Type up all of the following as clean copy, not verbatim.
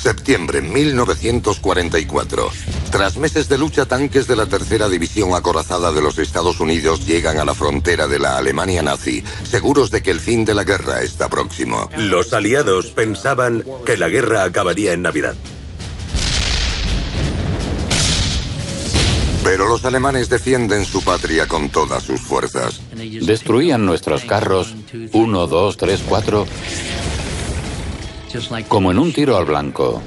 Septiembre 1944. Tras meses de lucha, tanques de la tercera división acorazada de los Estados Unidos llegan a la frontera de la Alemania nazi, seguros de que el fin de la guerra está próximo. Los aliados pensaban que la guerra acabaría en Navidad. Pero los alemanes defienden su patria con todas sus fuerzas. Destruían nuestros carros, 1, 2, 3, 4, como en un tiro al blanco.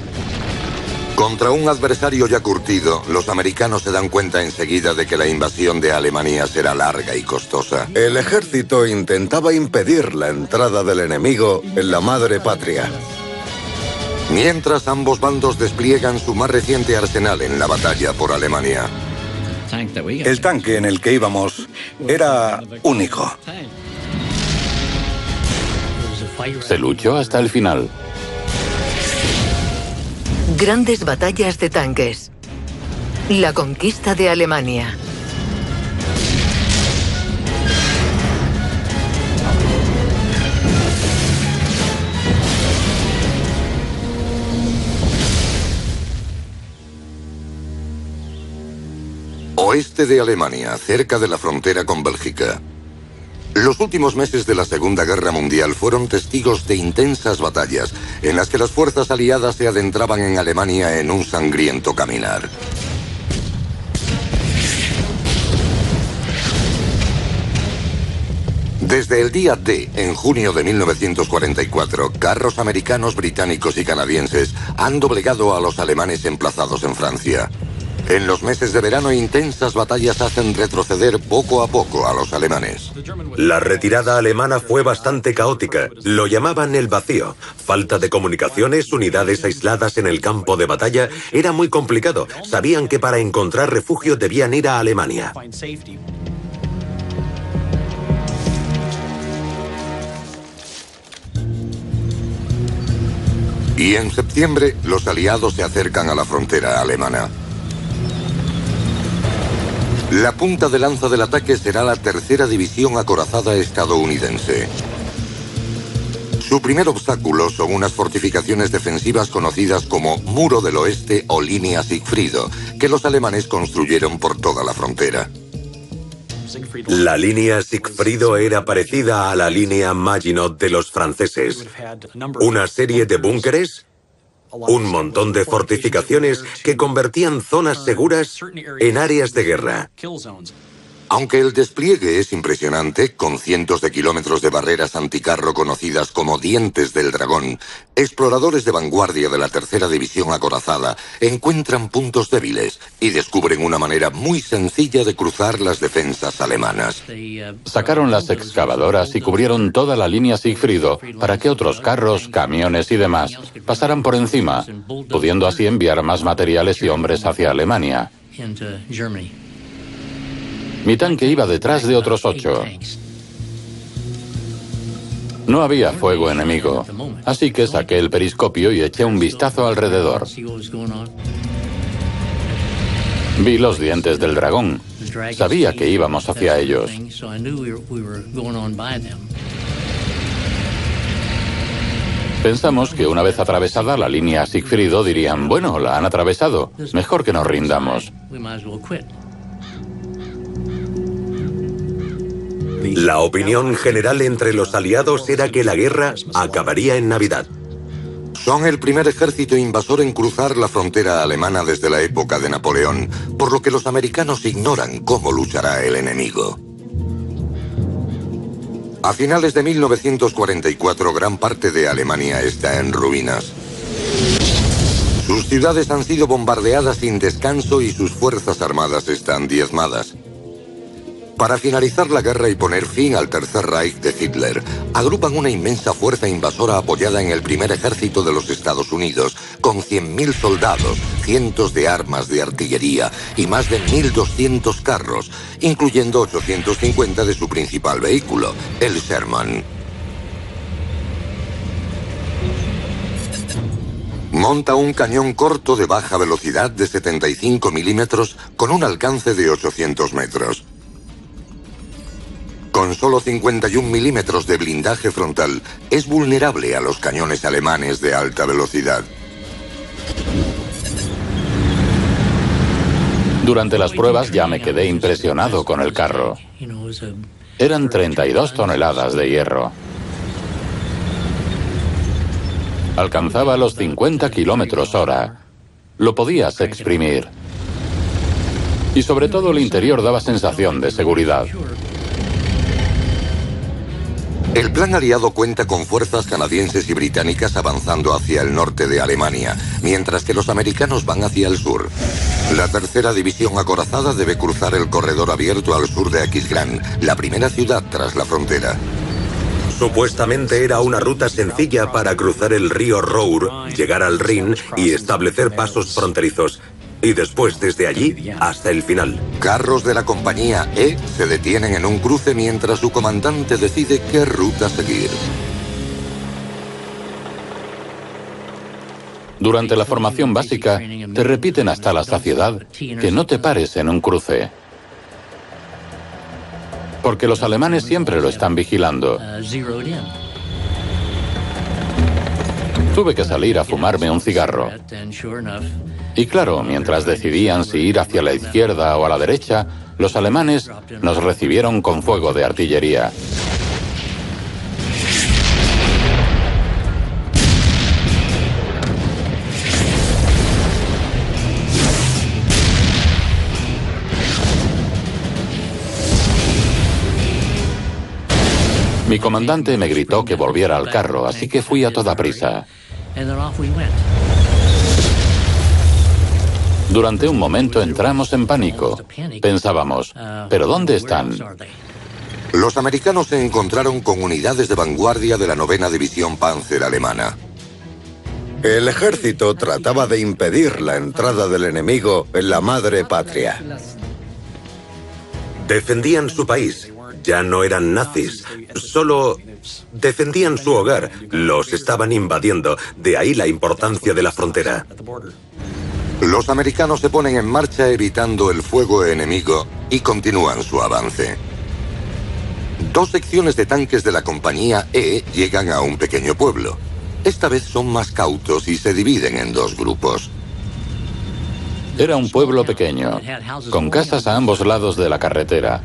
Contra un adversario ya curtido, los americanos se dan cuenta enseguida de que la invasión de Alemania será larga y costosa. El ejército intentaba impedir la entrada del enemigo en la madre patria. Mientras, ambos bandos despliegan su más reciente arsenal en la batalla por Alemania. El tanque en el que íbamos era único. Se luchó hasta el final. Grandes batallas de tanques. La conquista de Alemania. Oeste de Alemania, cerca de la frontera con Bélgica. Los últimos meses de la Segunda Guerra Mundial fueron testigos de intensas batallas, en las que las fuerzas aliadas se adentraban en Alemania en un sangriento caminar. Desde el día D, en junio de 1944, carros americanos, británicos y canadienses han doblegado a los alemanes emplazados en Francia. En los meses de verano, intensas batallas hacen retroceder poco a poco a los alemanes. La retirada alemana fue bastante caótica. Lo llamaban el vacío. Falta de comunicaciones, unidades aisladas en el campo de batalla. Era muy complicado. Sabían que para encontrar refugio debían ir a Alemania. Y en septiembre, los aliados se acercan a la frontera alemana. La punta de lanza del ataque será la tercera división acorazada estadounidense. Su primer obstáculo son unas fortificaciones defensivas conocidas como Muro del Oeste o Línea Sigfrido, que los alemanes construyeron por toda la frontera. La línea Sigfrido era parecida a la línea Maginot de los franceses. Una serie de búnkeres, un montón de fortificaciones que convertían zonas seguras en áreas de guerra. Aunque el despliegue es impresionante, con cientos de kilómetros de barreras anticarro conocidas como Dientes del Dragón, exploradores de vanguardia de la tercera división acorazada encuentran puntos débiles y descubren una manera muy sencilla de cruzar las defensas alemanas. Sacaron las excavadoras y cubrieron toda la línea Sigfrido para que otros carros, camiones y demás pasaran por encima, pudiendo así enviar más materiales y hombres hacia Alemania. Mi tanque iba detrás de otros 8. No había fuego enemigo, así que saqué el periscopio y eché un vistazo alrededor. Vi los dientes del dragón. Sabía que íbamos hacia ellos. Pensamos que una vez atravesada la línea Sigfrido dirían, bueno, la han atravesado, mejor que nos rindamos. La opinión general entre los aliados era que la guerra acabaría en Navidad. Son el primer ejército invasor en cruzar la frontera alemana desde la época de Napoleón, por lo que los americanos ignoran cómo luchará el enemigo. A finales de 1944, gran parte de Alemania está en ruinas. Sus ciudades han sido bombardeadas sin descanso y sus fuerzas armadas están diezmadas. Para finalizar la guerra y poner fin al Tercer Reich de Hitler, agrupan una inmensa fuerza invasora apoyada en el primer ejército de los Estados Unidos, con 100.000 soldados, cientos de armas de artillería y más de 1.200 carros, incluyendo 850 de su principal vehículo, el Sherman. Monta un cañón corto de baja velocidad de 75 milímetros con un alcance de 800 metros. Con solo 51 milímetros de blindaje frontal, es vulnerable a los cañones alemanes de alta velocidad. Durante las pruebas ya me quedé impresionado con el carro. Eran 32 toneladas de hierro. Alcanzaba los 50 km/h. Lo podías exprimir. Y sobre todo el interior daba sensación de seguridad. El plan aliado cuenta con fuerzas canadienses y británicas avanzando hacia el norte de Alemania, mientras que los americanos van hacia el sur. La tercera división acorazada debe cruzar el corredor abierto al sur de Aquisgrán, la primera ciudad tras la frontera. Supuestamente era una ruta sencilla para cruzar el río Rour, llegar al Rin y establecer pasos fronterizos. Y después desde allí hasta el final. Carros de la compañía E se detienen en un cruce mientras su comandante decide qué ruta seguir. Durante la formación básica, te repiten hasta la saciedad que no te pares en un cruce. Porque los alemanes siempre lo están vigilando. Tuve que salir a fumarme un cigarro. Y claro, mientras decidían si ir hacia la izquierda o a la derecha, los alemanes nos recibieron con fuego de artillería. Mi comandante me gritó que volviera al carro, así que fui a toda prisa. Durante un momento entramos en pánico. Pensábamos, ¿pero dónde están? Los americanos se encontraron con unidades de vanguardia de la 9ª División Panzer alemana. El ejército trataba de impedir la entrada del enemigo en la madre patria. Defendían su país. Ya no eran nazis, solo defendían su hogar. Los estaban invadiendo, de ahí la importancia de la frontera. Los americanos se ponen en marcha evitando el fuego enemigo y continúan su avance. Dos secciones de tanques de la compañía E llegan a un pequeño pueblo. Esta vez son más cautos y se dividen en dos grupos. Era un pueblo pequeño, con casas a ambos lados de la carretera.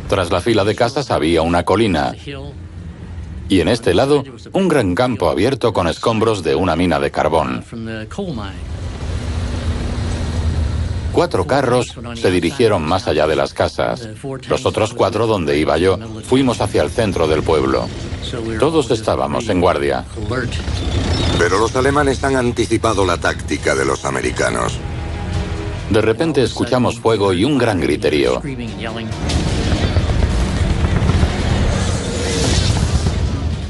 Tras la fila de casas había una colina. Y en este lado, un gran campo abierto con escombros de una mina de carbón. 4 carros se dirigieron más allá de las casas. Los otros 4, donde iba yo, fuimos hacia el centro del pueblo. Todos estábamos en guardia. Pero los alemanes han anticipado la táctica de los americanos. De repente escuchamos fuego y un gran griterío.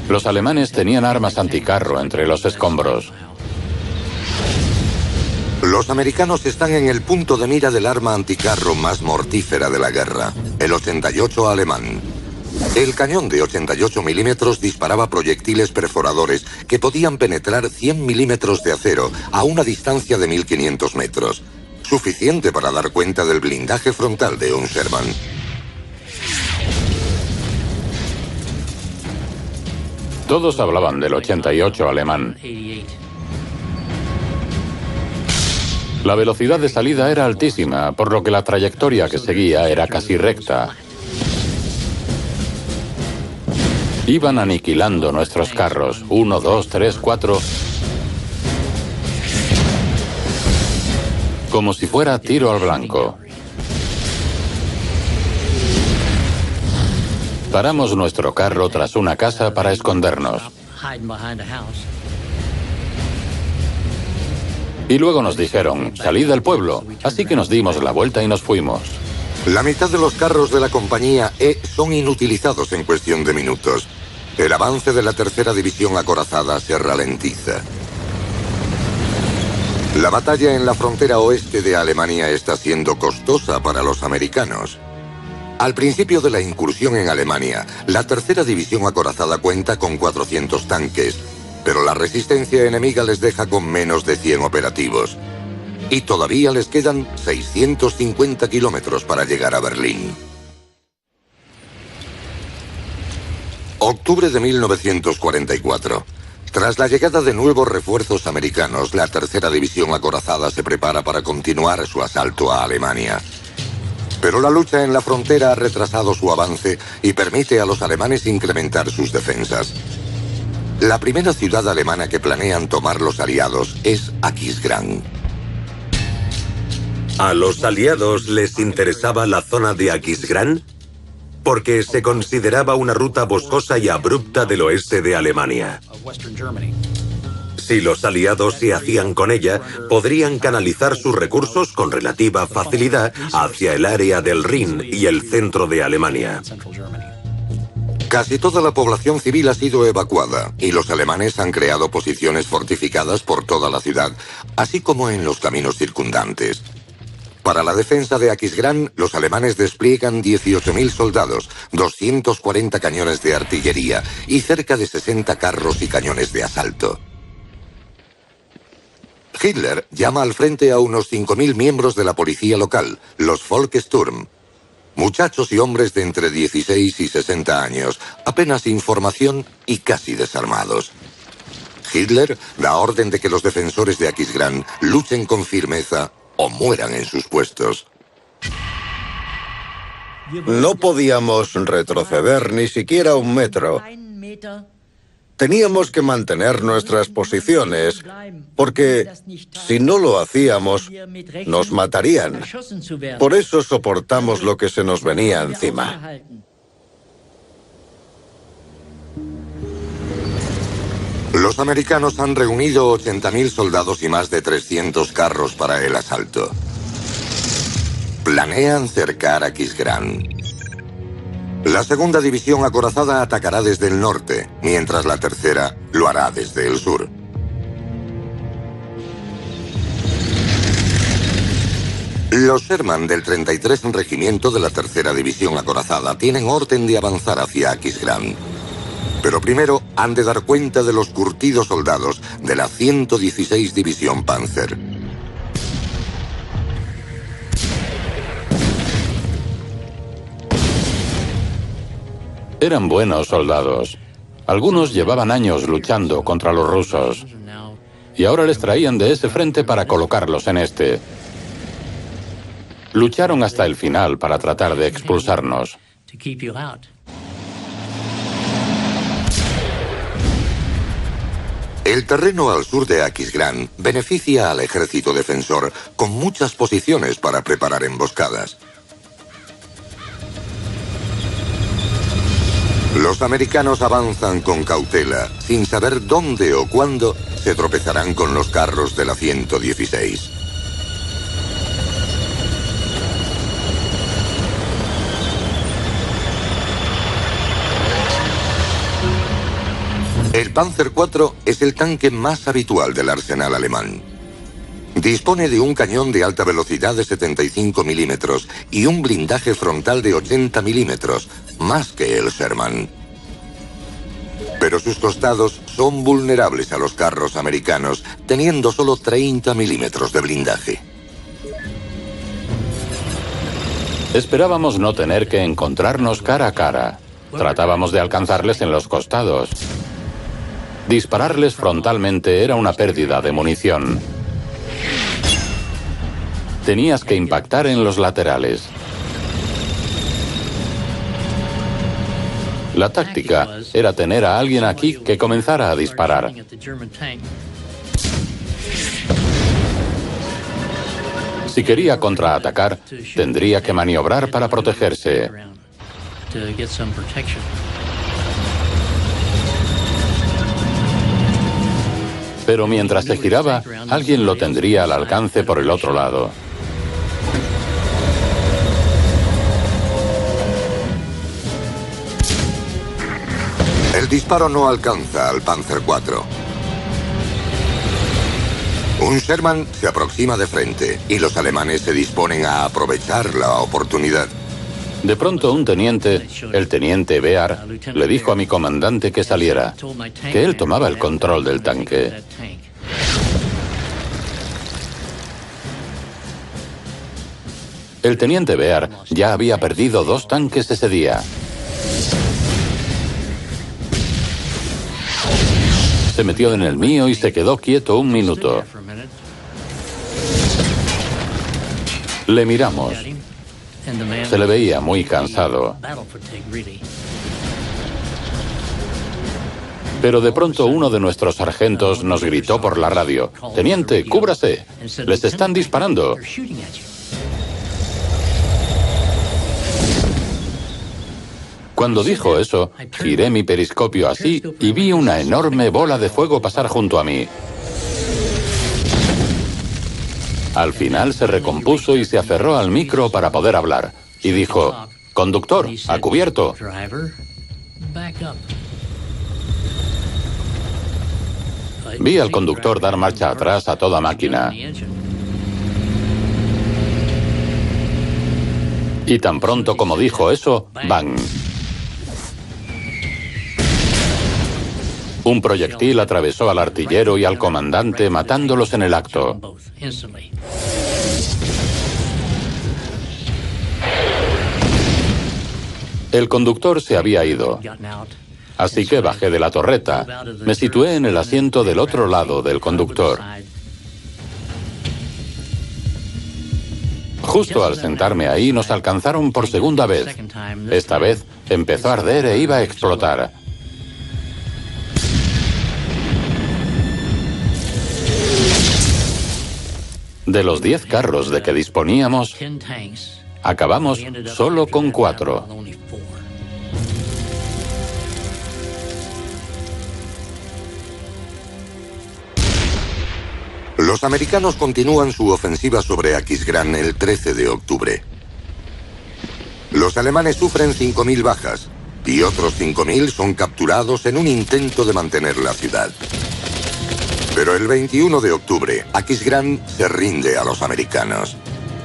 Los alemanes tenían armas anticarro entre los escombros. Los americanos están en el punto de mira del arma anticarro más mortífera de la guerra, el 88 alemán. El cañón de 88 milímetros disparaba proyectiles perforadores que podían penetrar 100 milímetros de acero a una distancia de 1500 metros, suficiente para dar cuenta del blindaje frontal de un Sherman. Todos hablaban del 88 alemán. La velocidad de salida era altísima, por lo que la trayectoria que seguía era casi recta. Iban aniquilando nuestros carros, 1, 2, 3, 4, como si fuera tiro al blanco. Paramos nuestro carro tras una casa para escondernos. Y luego nos dijeron, salid del pueblo, así que nos dimos la vuelta y nos fuimos. La mitad de los carros de la compañía E son inutilizados en cuestión de minutos. El avance de la tercera división acorazada se ralentiza. La batalla en la frontera oeste de Alemania está siendo costosa para los americanos. Al principio de la incursión en Alemania, la tercera división acorazada cuenta con 400 tanques, pero la resistencia enemiga les deja con menos de 100 operativos. Y todavía les quedan 650 kilómetros para llegar a Berlín. Octubre de 1944. Tras la llegada de nuevos refuerzos americanos, la tercera división acorazada se prepara para continuar su asalto a Alemania. Pero la lucha en la frontera ha retrasado su avance y permite a los alemanes incrementar sus defensas. La primera ciudad alemana que planean tomar los aliados es Aquisgrán. ¿A los aliados les interesaba la zona de Aquisgrán? Porque se consideraba una ruta boscosa y abrupta del oeste de Alemania. Si los aliados se hacían con ella, podrían canalizar sus recursos con relativa facilidad hacia el área del Rin y el centro de Alemania. Casi toda la población civil ha sido evacuada y los alemanes han creado posiciones fortificadas por toda la ciudad, así como en los caminos circundantes. Para la defensa de Aquisgrán, los alemanes despliegan 18.000 soldados, 240 cañones de artillería y cerca de 60 carros y cañones de asalto. Hitler llama al frente a unos 5.000 miembros de la policía local, los Volkssturm. Muchachos y hombres de entre 16 y 60 años, apenas información y casi desarmados. Hitler da orden de que los defensores de Aquisgrán luchen con firmeza o mueran en sus puestos. No podíamos retroceder ni siquiera un metro. Teníamos que mantener nuestras posiciones, porque si no lo hacíamos, nos matarían. Por eso soportamos lo que se nos venía encima. Los americanos han reunido 80.000 soldados y más de 300 carros para el asalto. Planean cercar Aquisgrán. La segunda división acorazada atacará desde el norte, mientras la tercera lo hará desde el sur. Los Sherman del 33 Regimiento de la tercera división acorazada tienen orden de avanzar hacia Aquisgrán. Pero primero han de dar cuenta de los curtidos soldados de la 116 División Panzer. Eran buenos soldados. Algunos llevaban años luchando contra los rusos. Y ahora les traían de ese frente para colocarlos en este. Lucharon hasta el final para tratar de expulsarnos. El terreno al sur de Aquisgrán beneficia al ejército defensor con muchas posiciones para preparar emboscadas. Los americanos avanzan con cautela, sin saber dónde o cuándo se tropezarán con los carros de la 116. El Panzer IV es el tanque más habitual del arsenal alemán. Dispone de un cañón de alta velocidad de 75 milímetros y un blindaje frontal de 80 milímetros, más que el Sherman. Pero sus costados son vulnerables a los carros americanos, teniendo solo 30 milímetros de blindaje. Esperábamos no tener que encontrarnos cara a cara. Tratábamos de alcanzarles en los costados. Dispararles frontalmente era una pérdida de munición. Tenías que impactar en los laterales. La táctica era tener a alguien aquí que comenzara a disparar. Si quería contraatacar, tendría que maniobrar para protegerse. Pero mientras se giraba, alguien lo tendría al alcance por el otro lado. El disparo no alcanza al Panzer IV. Un Sherman se aproxima de frente y los alemanes se disponen a aprovechar la oportunidad. De pronto un teniente, el teniente Bear, le dijo a mi comandante que saliera, que él tomaba el control del tanque. El teniente Bear ya había perdido 2 tanques ese día. Se metió en el mío y se quedó quieto un minuto. Le miramos. Se le veía muy cansado. Pero de pronto uno de nuestros sargentos nos gritó por la radio: «Teniente, cúbrase. Les están disparando». Cuando dijo eso, giré mi periscopio así y vi una enorme bola de fuego pasar junto a mí. Al final se recompuso y se aferró al micro para poder hablar. Y dijo: «Conductor, a cubierto». Vi al conductor dar marcha atrás a toda máquina. Y tan pronto como dijo eso, ¡bang! Un proyectil atravesó al artillero y al comandante, matándolos en el acto. El conductor se había ido, así que bajé de la torreta. Me situé en el asiento del otro lado del conductor. Justo al sentarme ahí, nos alcanzaron por segunda vez. Esta vez empezó a arder e iba a explotar. De los 10 carros de que disponíamos, acabamos solo con 4. Los americanos continúan su ofensiva sobre Aquisgrán el 13 de octubre. Los alemanes sufren 5.000 bajas y otros 5.000 son capturados en un intento de mantener la ciudad. Pero el 21 de octubre, Aquisgrán se rinde a los americanos.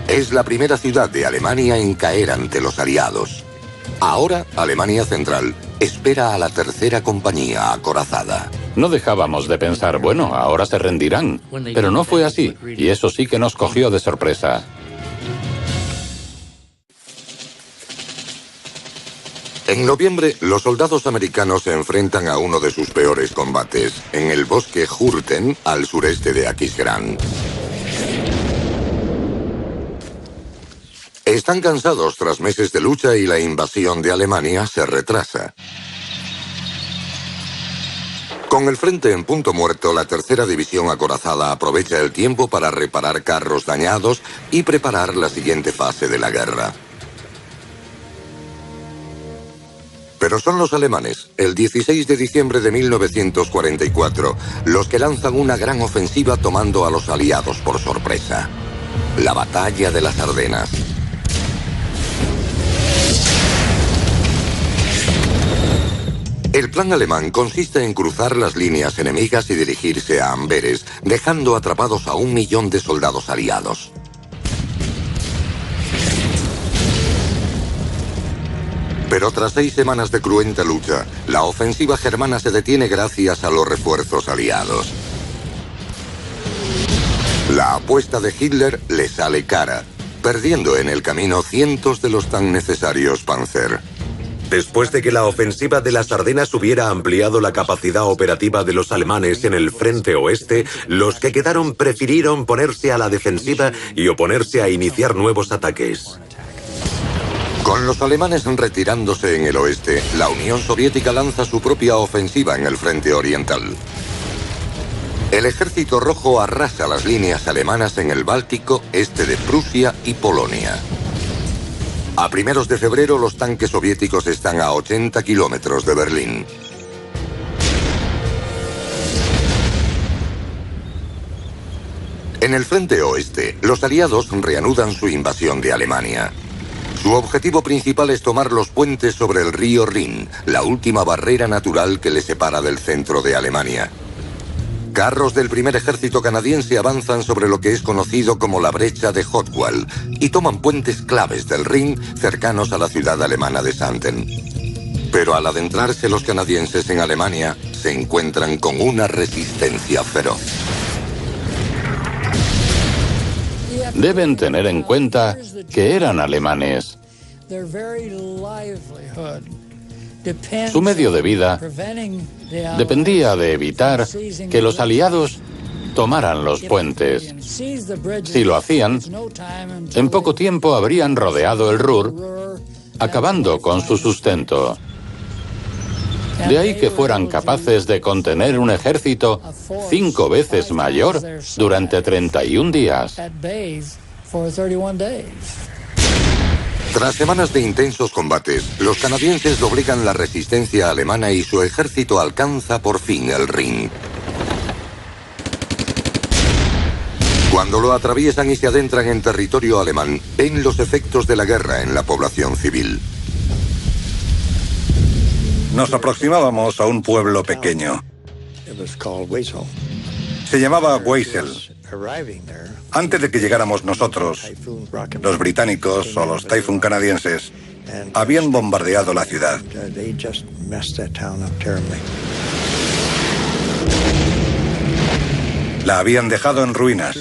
Es la primera ciudad de Alemania en caer ante los aliados. Ahora, Alemania Central espera a la tercera compañía acorazada. No dejábamos de pensar, bueno, ahora se rendirán. Pero no fue así, y eso sí que nos cogió de sorpresa. En noviembre, los soldados americanos se enfrentan a uno de sus peores combates, en el bosque Hurten, al sureste de Aquisgrán. Están cansados tras meses de lucha y la invasión de Alemania se retrasa. Con el frente en punto muerto, la tercera división acorazada aprovecha el tiempo para reparar carros dañados y preparar la siguiente fase de la guerra. Pero son los alemanes, el 16 de diciembre de 1944, los que lanzan una gran ofensiva tomando a los aliados por sorpresa. La batalla de las Ardenas. El plan alemán consiste en cruzar las líneas enemigas y dirigirse a Amberes, dejando atrapados a 1 millón de soldados aliados. Pero tras 6 semanas de cruenta lucha, la ofensiva germana se detiene gracias a los refuerzos aliados. La apuesta de Hitler le sale cara, perdiendo en el camino cientos de los tan necesarios Panzer. Después de que la ofensiva de las Ardenas hubiera ampliado la capacidad operativa de los alemanes en el frente oeste, los que quedaron prefirieron ponerse a la defensiva y oponerse a iniciar nuevos ataques. Con los alemanes retirándose en el oeste, la Unión Soviética lanza su propia ofensiva en el frente oriental. El Ejército Rojo arrasa las líneas alemanas en el Báltico, este de Prusia y Polonia. A primeros de febrero, los tanques soviéticos están a 80 kilómetros de Berlín. En el frente oeste, los aliados reanudan su invasión de Alemania. Su objetivo principal es tomar los puentes sobre el río Rin, la última barrera natural que le separa del centro de Alemania. Carros del primer ejército canadiense avanzan sobre lo que es conocido como la brecha de Hotwall y toman puentes claves del Rin cercanos a la ciudad alemana de Xanten. Pero al adentrarse los canadienses en Alemania, se encuentran con una resistencia feroz. Deben tener en cuenta que eran alemanes. Su medio de vida dependía de evitar que los aliados tomaran los puentes. Si lo hacían, en poco tiempo habrían rodeado el Ruhr, acabando con su sustento. De ahí que fueran capaces de contener un ejército 5 veces mayor durante 31 días. Tras semanas de intensos combates, los canadienses doblegan la resistencia alemana y su ejército alcanza por fin el Rin. Cuando lo atraviesan y se adentran en territorio alemán, ven los efectos de la guerra en la población civil. Nos aproximábamos a un pueblo pequeño. Se llamaba Weissel. Antes de que llegáramos nosotros, los británicos o los Typhoon canadienses habían bombardeado la ciudad. La habían dejado en ruinas.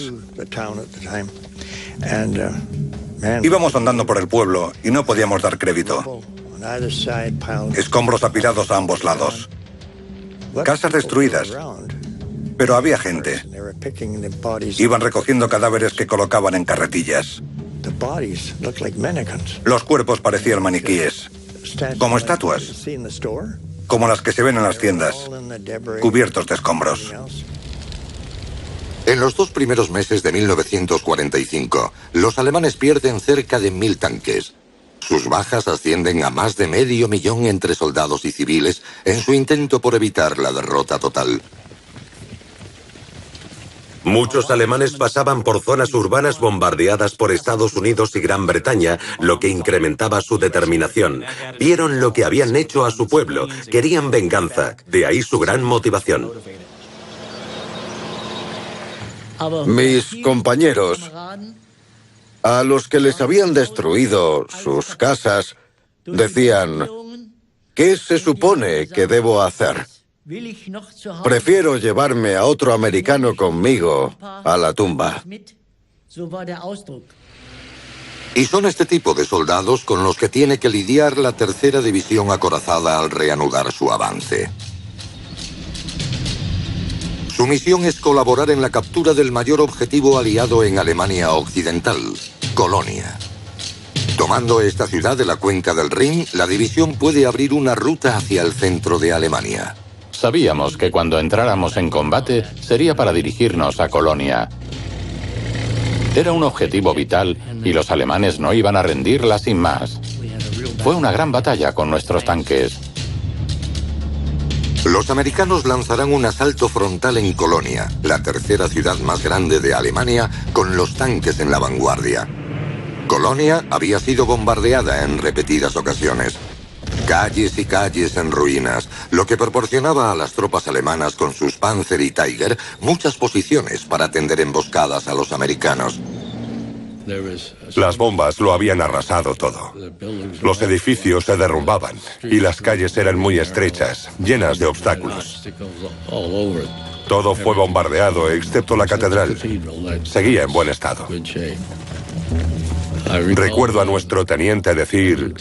Íbamos andando por el pueblo y no podíamos dar crédito. Escombros apilados a ambos lados. Casas destruidas. Pero había gente. Iban recogiendo cadáveres que colocaban en carretillas. Los cuerpos parecían maniquíes. Como estatuas. Como las que se ven en las tiendas. Cubiertos de escombros. En los 2 primeros meses de 1945, los alemanes pierden cerca de 1000 tanques. Sus bajas ascienden a más de 500.000 entre soldados y civiles en su intento por evitar la derrota total. Muchos alemanes pasaban por zonas urbanas bombardeadas por Estados Unidos y Gran Bretaña, lo que incrementaba su determinación. Vieron lo que habían hecho a su pueblo, querían venganza, de ahí su gran motivación. Mis compañeros, a los que les habían destruido sus casas, decían, ¿qué se supone que debo hacer? Prefiero llevarme a otro americano conmigo a la tumba. Y son este tipo de soldados con los que tiene que lidiar la tercera división acorazada al reanudar su avance. Su misión es colaborar en la captura del mayor objetivo aliado en Alemania Occidental, Colonia. Tomando esta ciudad de la cuenca del Rin, la división puede abrir una ruta hacia el centro de Alemania. Sabíamos que cuando entráramos en combate sería para dirigirnos a Colonia. Era un objetivo vital y los alemanes no iban a rendirla sin más. Fue una gran batalla con nuestros tanques. Los americanos lanzarán un asalto frontal en Colonia, la tercera ciudad más grande de Alemania, con los tanques en la vanguardia. Colonia había sido bombardeada en repetidas ocasiones. Calles y calles en ruinas, lo que proporcionaba a las tropas alemanas con sus Panzer y Tiger muchas posiciones para tender emboscadas a los americanos. Las bombas lo habían arrasado todo. Los edificios se derrumbaban y las calles eran muy estrechas, llenas de obstáculos. Todo fue bombardeado excepto la catedral. Seguía en buen estado. Recuerdo a nuestro teniente decir: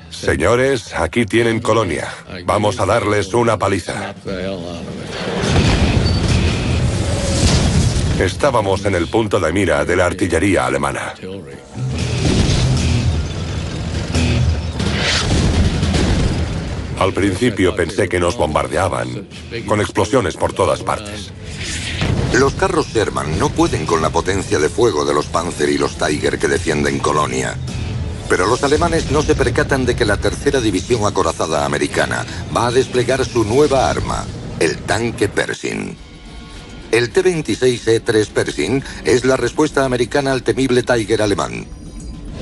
señores, aquí tienen Colonia. Vamos a darles una paliza. Estábamos en el punto de mira de la artillería alemana. Al principio pensé que nos bombardeaban, con explosiones por todas partes. Los carros Sherman no pueden con la potencia de fuego de los Panzer y los Tiger que defienden Colonia. Pero los alemanes no se percatan de que la tercera división acorazada americana va a desplegar su nueva arma, el tanque Pershing. El T-26E-3 Pershing es la respuesta americana al temible Tiger alemán.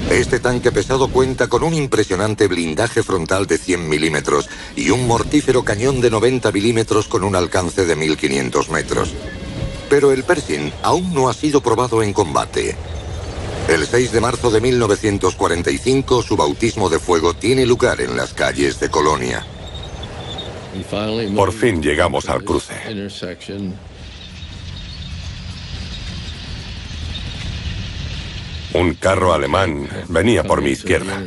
Este tanque pesado cuenta con un impresionante blindaje frontal de 100 milímetros y un mortífero cañón de 90 milímetros con un alcance de 1500 metros. Pero el Pershing aún no ha sido probado en combate. El 6 de marzo de 1945, su bautismo de fuego tiene lugar en las calles de Colonia. Por fin llegamos al cruce. Un carro alemán venía por mi izquierda.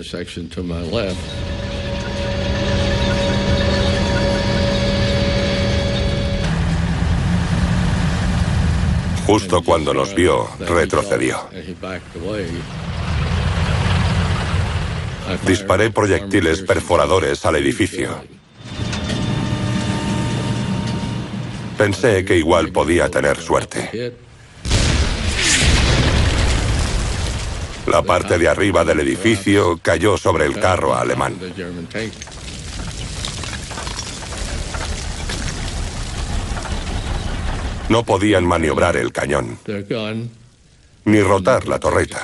Justo cuando nos vio, retrocedió. Disparé proyectiles perforadores al edificio. Pensé que igual podía tener suerte. La parte de arriba del edificio cayó sobre el carro alemán. No podían maniobrar el cañón, ni rotar la torreta.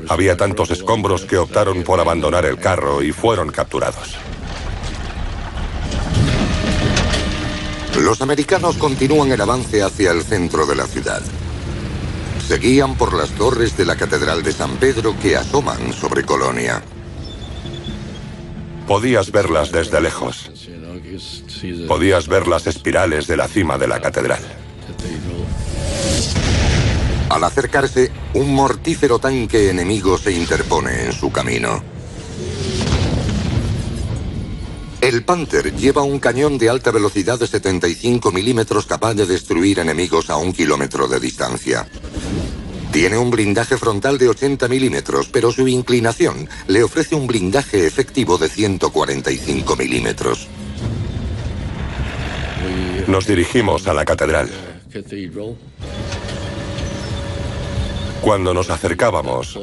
Había tantos escombros que optaron por abandonar el carro y fueron capturados. Los americanos continúan el avance hacia el centro de la ciudad. Se guían por las torres de la Catedral de San Pedro que asoman sobre Colonia. Podías verlas desde lejos. Podías ver las espirales de la cima de la catedral. Al acercarse, un mortífero tanque enemigo se interpone en su camino. El Panther lleva un cañón de alta velocidad de 75 milímetros capaz de destruir enemigos a 1 kilómetro de distancia. Tiene un blindaje frontal de 80 milímetros, pero su inclinación le ofrece un blindaje efectivo de 145 milímetros. Nos dirigimos a la catedral. Cuando nos acercábamos,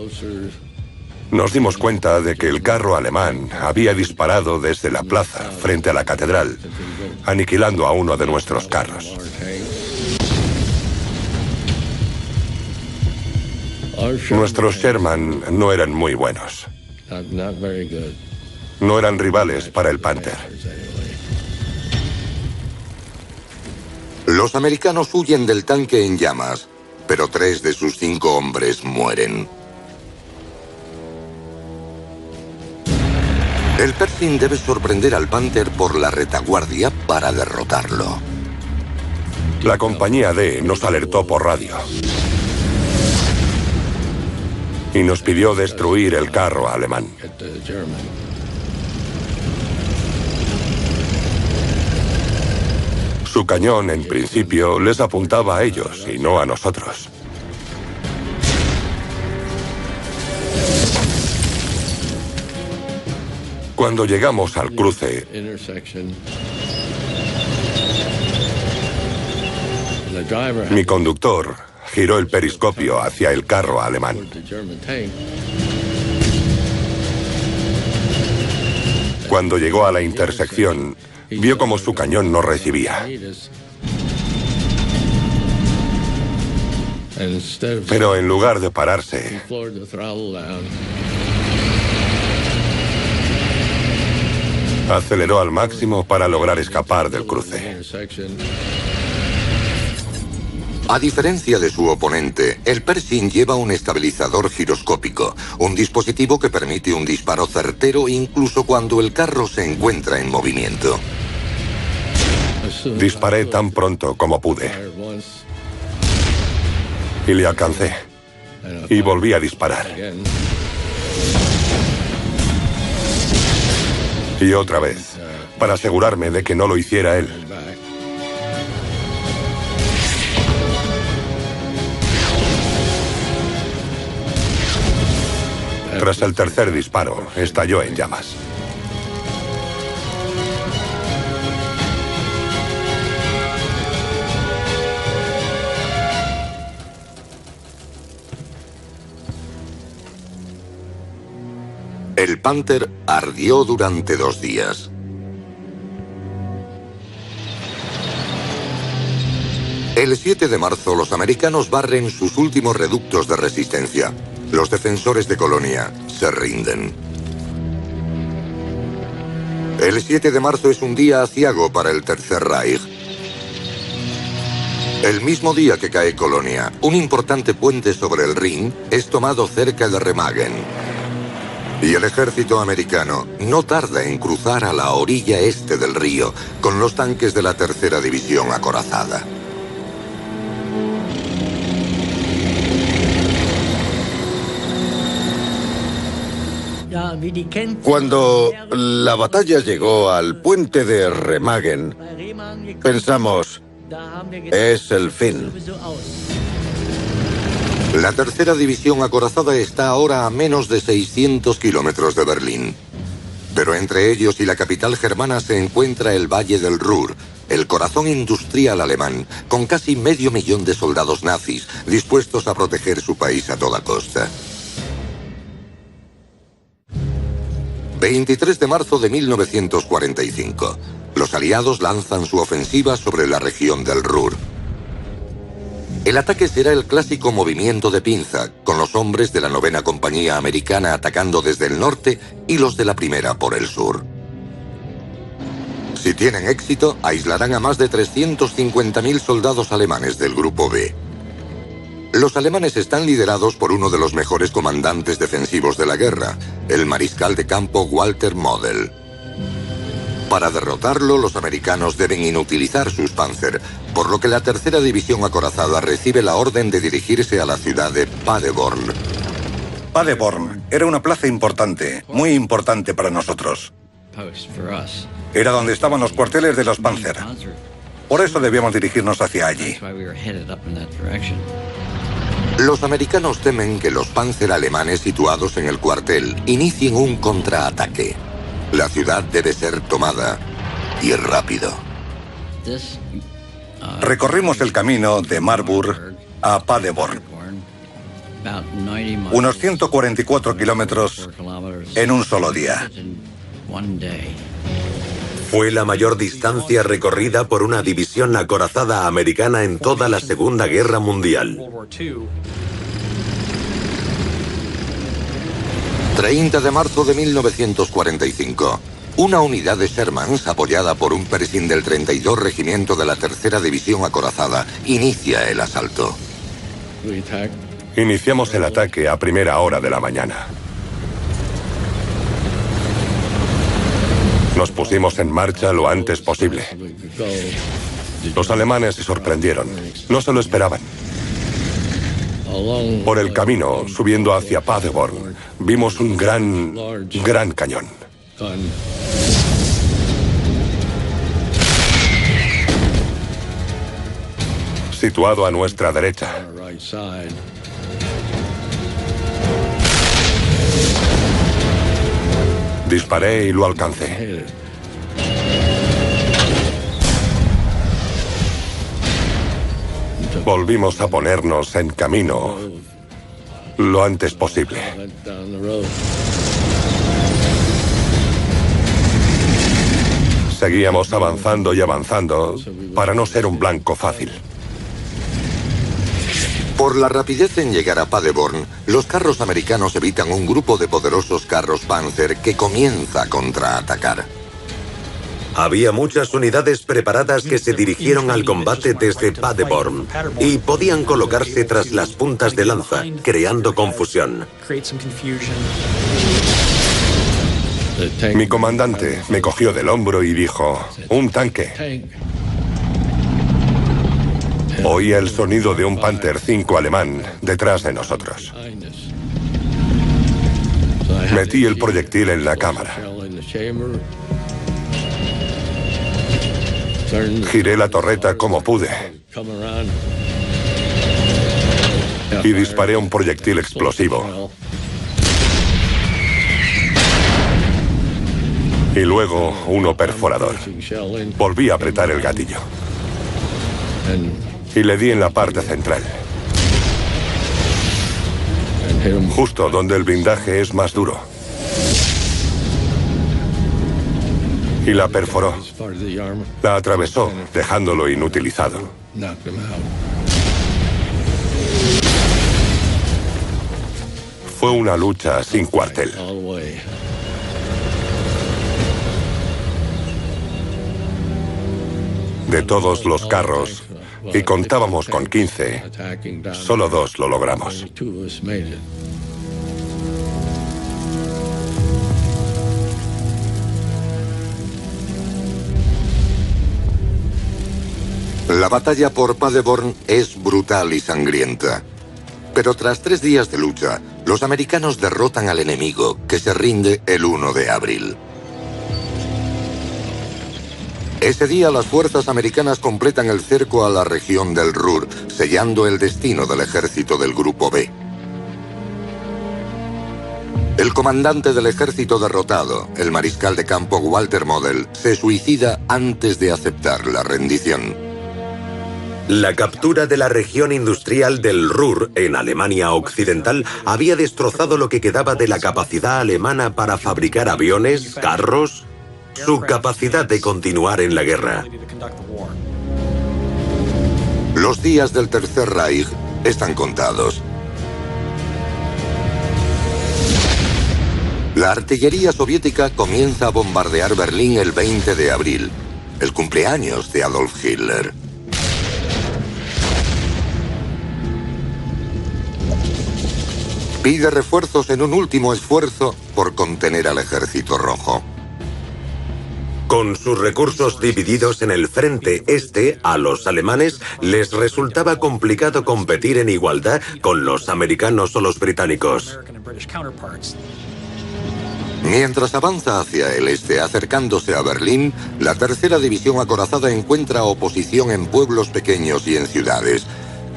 nos dimos cuenta de que el carro alemán había disparado desde la plaza frente a la catedral, aniquilando a uno de nuestros carros. Nuestros Sherman no eran muy buenos. No eran rivales para el Panther. Los americanos huyen del tanque en llamas, pero 3 de sus 5 hombres mueren. El Pershing debe sorprender al Panther por la retaguardia para derrotarlo. La compañía D nos alertó por radio y nos pidió destruir el carro alemán. Su cañón, en principio, les apuntaba a ellos y no a nosotros. Cuando llegamos al cruce, mi conductor giró el periscopio hacia el carro alemán. Cuando llegó a la intersección, vio como su cañón no recibía. Pero en lugar de pararse, aceleró al máximo para lograr escapar del cruce. A diferencia de su oponente, el Pershing lleva un estabilizador giroscópico, un dispositivo que permite un disparo certero incluso cuando el carro se encuentra en movimiento. Disparé tan pronto como pude. Y le alcancé. Y volví a disparar. Y otra vez, para asegurarme de que no lo hiciera él. Tras el tercer disparo, estalló en llamas. El Panther ardió durante 2 días. El 7 de marzo, los americanos barren sus últimos reductos de resistencia. Los defensores de Colonia se rinden. El 7 de marzo es un día aciago para el Tercer Reich. El mismo día que cae Colonia, un importante puente sobre el Rin es tomado cerca de Remagen. Y el ejército americano no tarda en cruzar a la orilla este del río con los tanques de la Tercera División acorazada. Cuando la batalla llegó al puente de Remagen, pensamos, es el fin. La tercera división acorazada está ahora a menos de 600 kilómetros de Berlín. Pero entre ellos y la capital germana se encuentra el Valle del Ruhr, el corazón industrial alemán, con casi 500.000 de soldados nazis dispuestos a proteger su país a toda costa. 23 de marzo de 1945. Los aliados lanzan su ofensiva sobre la región del Ruhr. El ataque será el clásico movimiento de pinza, con los hombres de la 9ª Compañía Americana atacando desde el norte y los de la 1ª por el sur. Si tienen éxito, aislarán a más de 350.000 soldados alemanes del Grupo B. Los alemanes están liderados por uno de los mejores comandantes defensivos de la guerra, el mariscal de campo Walter Model. Para derrotarlo, los americanos deben inutilizar sus Panzer, por lo que la tercera división acorazada recibe la orden de dirigirse a la ciudad de Paderborn. Paderborn era una plaza importante, muy importante para nosotros. Era donde estaban los cuarteles de los Panzer. Por eso debíamos dirigirnos hacia allí. Los americanos temen que los Panzer alemanes situados en el cuartel inicien un contraataque. La ciudad debe ser tomada, y rápido. Recorrimos el camino de Marburg a Paderborn. Unos 144 kilómetros en un solo día. Fue la mayor distancia recorrida por una división acorazada americana en toda la Segunda Guerra Mundial. 30 de marzo de 1945. Una unidad de Shermans, apoyada por un Pershing del 32 Regimiento de la Tercera División Acorazada, inicia el asalto. Iniciamos el ataque a primera hora de la mañana. Nos pusimos en marcha lo antes posible. Los alemanes se sorprendieron. No se lo esperaban. Por el camino, subiendo hacia Paderborn, vimos un gran cañón. Situado a nuestra derecha. Disparé y lo alcancé. Volvimos a ponernos en camino lo antes posible. Seguíamos avanzando y avanzando para no ser un blanco fácil. Por la rapidez en llegar a Paderborn, los carros americanos evitan un grupo de poderosos carros Panzer que comienza a contraatacar. Había muchas unidades preparadas que se dirigieron al combate desde Paderborn y podían colocarse tras las puntas de lanza, creando confusión. Mi comandante me cogió del hombro y dijo: «Un tanque». Oía el sonido de un Panther 5 alemán detrás de nosotros. Metí el proyectil en la cámara. Giré la torreta como pude y disparé un proyectil explosivo. Y luego uno perforador. Volví a apretar el gatillo. Y le di en la parte central. Justo donde el blindaje es más duro. Y la perforó. La atravesó, dejándolo inutilizado. Fue una lucha sin cuartel. De todos los carros, y contábamos con 15, solo 2 lo logramos. La batalla por Paderborn es brutal y sangrienta. Pero tras 3 días de lucha, los americanos derrotan al enemigo, que se rinde el 1 de abril. Ese día las fuerzas americanas completan el cerco a la región del Ruhr, sellando el destino del ejército del Grupo B. El comandante del ejército derrotado, el mariscal de campo Walter Model, se suicida antes de aceptar la rendición. La captura de la región industrial del Ruhr en Alemania Occidental había destrozado lo que quedaba de la capacidad alemana para fabricar aviones, carros, su capacidad de continuar en la guerra. Los días del Tercer Reich están contados. La artillería soviética comienza a bombardear Berlín el 20 de abril, el cumpleaños de Adolf Hitler. Pide refuerzos en un último esfuerzo por contener al ejército rojo. Con sus recursos divididos en el frente este, a los alemanes les resultaba complicado competir en igualdad con los americanos o los británicos. Mientras avanza hacia el este, acercándose a Berlín, la tercera división acorazada encuentra oposición en pueblos pequeños y en ciudades,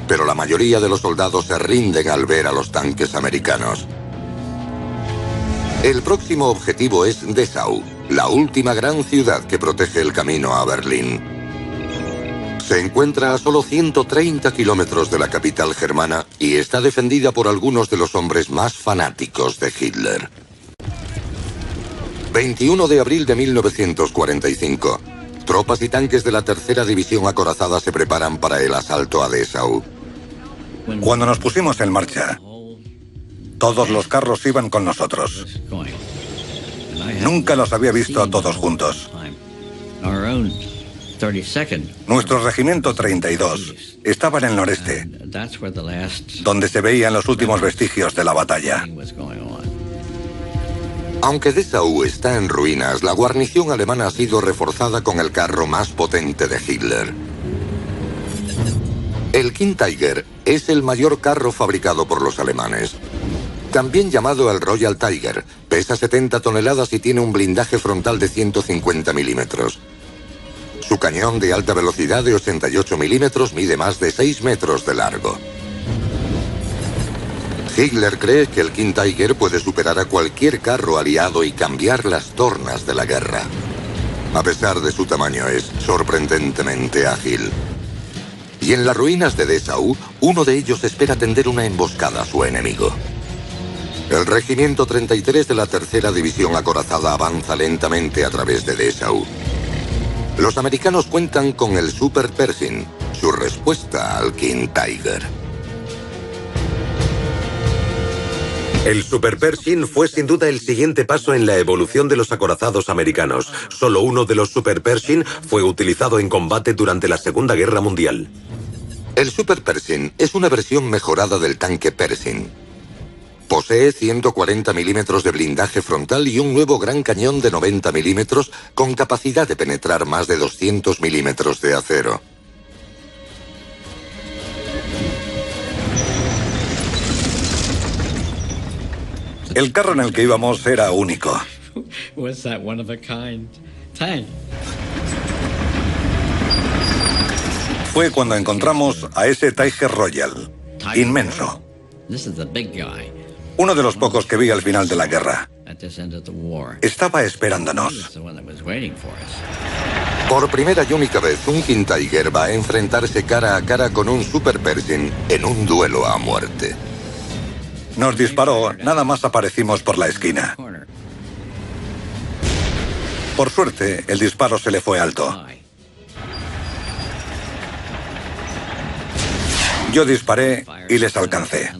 pero la mayoría de los soldados se rinden al ver a los tanques americanos. El próximo objetivo es Dessau, la última gran ciudad que protege el camino a Berlín. Se encuentra a solo 130 kilómetros de la capital germana y está defendida por algunos de los hombres más fanáticos de Hitler. 21 de abril de 1945. Tropas y tanques de la tercera división acorazada se preparan para el asalto a Dessau. Cuando nos pusimos en marcha, todos los carros iban con nosotros. Nunca los había visto a todos juntos. Nuestro regimiento 32 estaba en el noreste, donde se veían los últimos vestigios de la batalla. Aunque Dessau está en ruinas, la guarnición alemana ha sido reforzada con el carro más potente de Hitler. El King Tiger es el mayor carro fabricado por los alemanes. También llamado el Royal Tiger, pesa 70 toneladas y tiene un blindaje frontal de 150 milímetros. Su cañón de alta velocidad de 88 milímetros mide más de 6 metros de largo. Hitler cree que el King Tiger puede superar a cualquier carro aliado y cambiar las tornas de la guerra. A pesar de su tamaño, es sorprendentemente ágil. Y en las ruinas de Dessau, uno de ellos espera tender una emboscada a su enemigo. El regimiento 33 de la tercera división acorazada avanza lentamente a través de Dessau. Los americanos cuentan con el Super Pershing, su respuesta al King Tiger. El Super Pershing fue sin duda el siguiente paso en la evolución de los acorazados americanos. Solo uno de los Super Pershing fue utilizado en combate durante la Segunda Guerra Mundial. El Super Pershing es una versión mejorada del tanque Pershing. Posee 140 milímetros de blindaje frontal y un nuevo gran cañón de 90 milímetros con capacidad de penetrar más de 200 milímetros de acero. El carro en el que íbamos era único. Fue cuando encontramos a ese Tiger Royal, inmenso. Uno de los pocos que vi al final de la guerra. Estaba esperándonos. Por primera y única vez, un King Tiger va a enfrentarse cara a cara con un Super Pershing en un duelo a muerte. Nos disparó, nada más aparecimos por la esquina. Por suerte, el disparo se le fue alto. Yo disparé y les alcancé.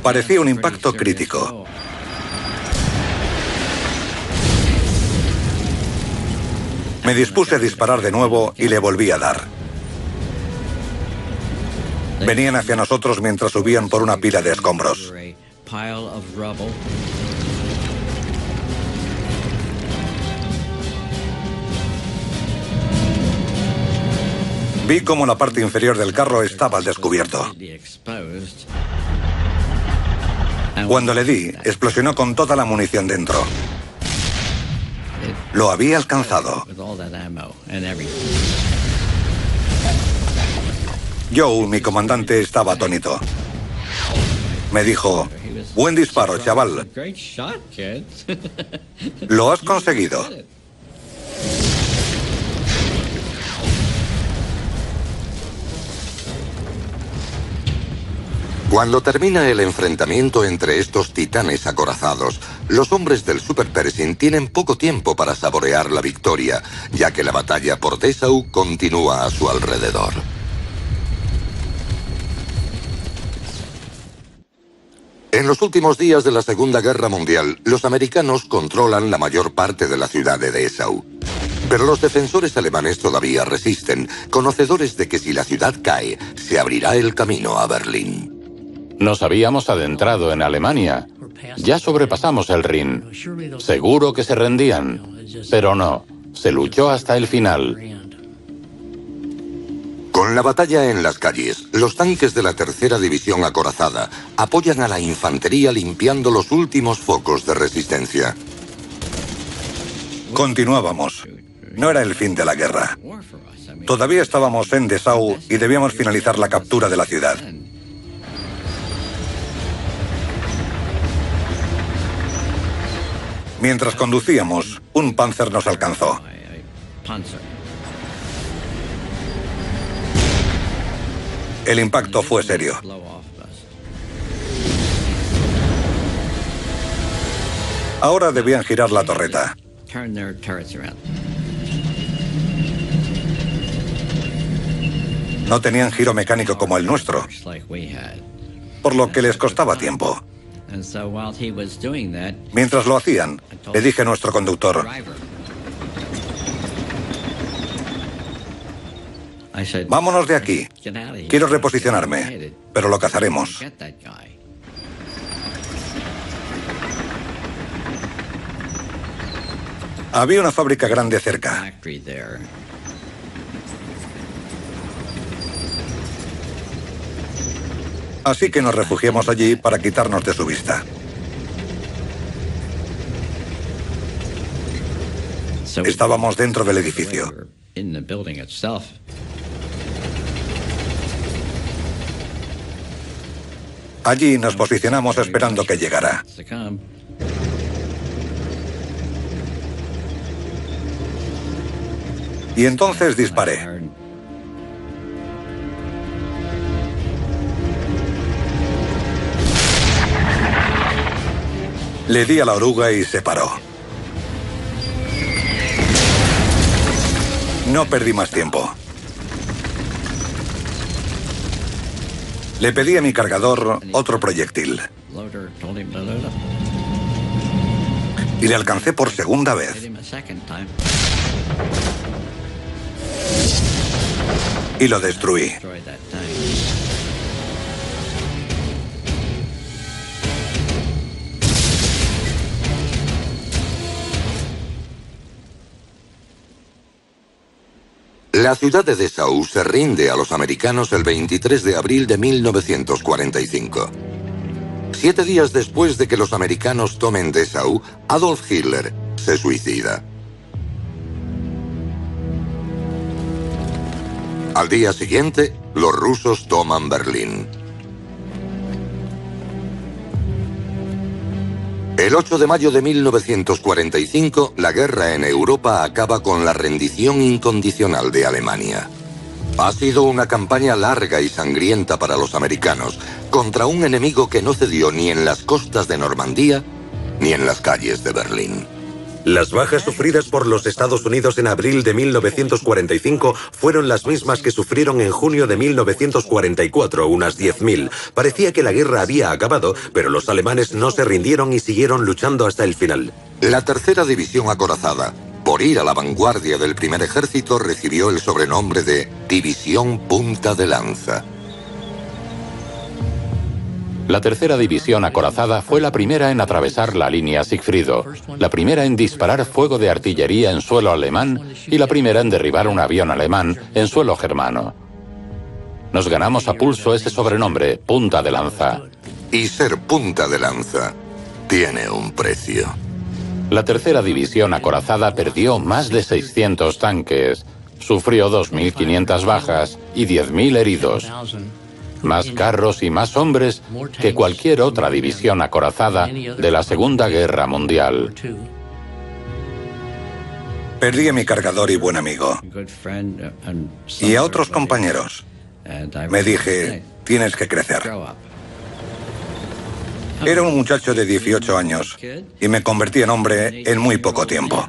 Parecía un impacto crítico. Me dispuse a disparar de nuevo y le volví a dar. Venían hacia nosotros mientras subían por una pila de escombros. Vi cómo la parte inferior del carro estaba al descubierto. Cuando le di, explosionó con toda la munición dentro. Lo había alcanzado. Joe, mi comandante, estaba atónito. Me dijo: buen disparo, chaval. Lo has conseguido. Cuando termina el enfrentamiento entre estos titanes acorazados, los hombres del Super Pershing tienen poco tiempo para saborear la victoria, ya que la batalla por Dessau continúa a su alrededor. En los últimos días de la Segunda Guerra Mundial, los americanos controlan la mayor parte de la ciudad de Dessau. Pero los defensores alemanes todavía resisten, conocedores de que si la ciudad cae, se abrirá el camino a Berlín. Nos habíamos adentrado en Alemania. Ya sobrepasamos el Rin. Seguro que se rendían. Pero no, se luchó hasta el final. Con la batalla en las calles, los tanques de la tercera división acorazada apoyan a la infantería limpiando los últimos focos de resistencia. Continuábamos. No era el fin de la guerra. Todavía estábamos en Dessau y debíamos finalizar la captura de la ciudad. Mientras conducíamos, un Panzer nos alcanzó. El impacto fue serio. Ahora debían girar la torreta. No tenían giro mecánico como el nuestro, por lo que les costaba tiempo. Mientras lo hacían, le dije a nuestro conductor: vámonos de aquí. Quiero reposicionarme, pero lo cazaremos. Había una fábrica grande cerca. Así que nos refugiamos allí para quitarnos de su vista. Estábamos dentro del edificio. Allí nos posicionamos esperando que llegara. Y entonces disparé. Le di a la oruga y se paró. No perdí más tiempo. Le pedí a mi cargador otro proyectil. Y le alcancé por segunda vez. Y lo destruí. La ciudad de Dessau se rinde a los americanos el 23 de abril de 1945. 7 días después de que los americanos tomen Dessau, Adolf Hitler se suicida. Al día siguiente, los rusos toman Berlín. El 8 de mayo de 1945, la guerra en Europa acaba con la rendición incondicional de Alemania. Ha sido una campaña larga y sangrienta para los americanos, contra un enemigo que no cedió ni en las costas de Normandía, ni en las calles de Berlín. Las bajas sufridas por los Estados Unidos en abril de 1945 fueron las mismas que sufrieron en junio de 1944, unas 10.000. Parecía que la guerra había acabado, pero los alemanes no se rindieron y siguieron luchando hasta el final. La tercera división acorazada, por ir a la vanguardia del primer ejército, recibió el sobrenombre de División Punta de Lanza. La tercera división acorazada fue la primera en atravesar la línea Sigfrido, la primera en disparar fuego de artillería en suelo alemán y la primera en derribar un avión alemán en suelo germano. Nos ganamos a pulso ese sobrenombre, Punta de Lanza. Y ser punta de lanza tiene un precio. La tercera división acorazada perdió más de 600 tanques, sufrió 2.500 bajas y 10.000 heridos. Más carros y más hombres que cualquier otra división acorazada de la Segunda Guerra Mundial. Perdí a mi cargador y buen amigo. Y a otros compañeros. Me dije, tienes que crecer. Era un muchacho de 18 años y me convertí en hombre en muy poco tiempo.